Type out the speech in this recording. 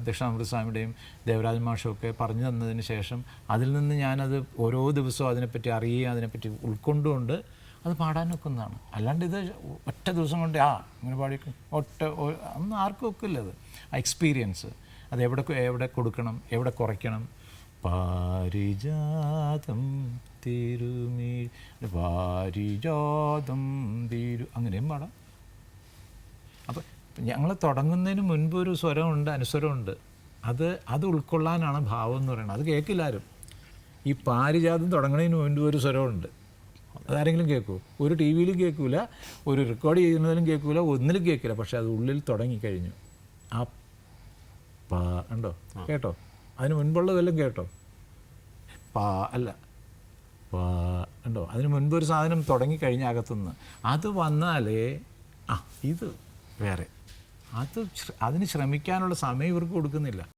ദക്ഷിണാമൃതസ്വാമിയുടെയും ദേവരാജ മാഷും ഒക്കെ പറഞ്ഞു തന്നതിന് ശേഷം അതിൽ നിന്ന് ഞാനത് ഓരോ ദിവസവും അതിനെപ്പറ്റി അറിയുകയും അതിനെപ്പറ്റി ഉൾക്കൊണ്ടുകൊണ്ട് അത് പാടാനൊക്കെ ഒന്നാണ്. അല്ലാണ്ട് ഇത് ഒറ്റ ദിവസം കൊണ്ട് ഇങ്ങനെ പാടി ഒന്നും ആർക്കും ഒക്കില്ല. അത് ആ എക്സ്പീരിയൻസ് അത് എവിടെ കൊടുക്കണം, എവിടെ കുറയ്ക്കണം. പാരിജാതം പാരിജാതം അങ്ങനെയും പാടാം. അപ്പം ഞങ്ങൾ തുടങ്ങുന്നതിന് മുൻപ് ഒരു സ്വരമുണ്ട്, അനുസ്വരമുണ്ട്. അത് ഉൾക്കൊള്ളാനാണ് ഭാവം എന്ന് പറയുന്നത്. അത് കേൾക്കില്ല ആരും. ഈ പാരിജാതം തുടങ്ങുന്നതിന് മുൻപ് ഒരു സ്വരമുണ്ട്. അതാരെങ്കിലും കേൾക്കൂ? ഒരു ടി വിയിലും കേൾക്കില്ല, ഒരു റെക്കോർഡ് ചെയ്യുന്നതിലും കേൾക്കില്ല, ഒന്നിലും കേൾക്കില്ല. പക്ഷെ അത് ഉള്ളിൽ തുടങ്ങിക്കഴിഞ്ഞു. ആ ഉണ്ടോ? കേട്ടോ? അതിന് മുൻപുള്ളതെല്ലാം കേട്ടോ? അല്ല ഉണ്ടോ? അതിന് മുൻപ് ഒരു സാധനം തുടങ്ങിക്കഴിഞ്ഞ അകത്തുനിന്ന് അത് വന്നാലേ ഇത് വേറെ. അതിന് ശ്രമിക്കാനുള്ള സമയം ഇവർക്ക് കൊടുക്കുന്നില്ല.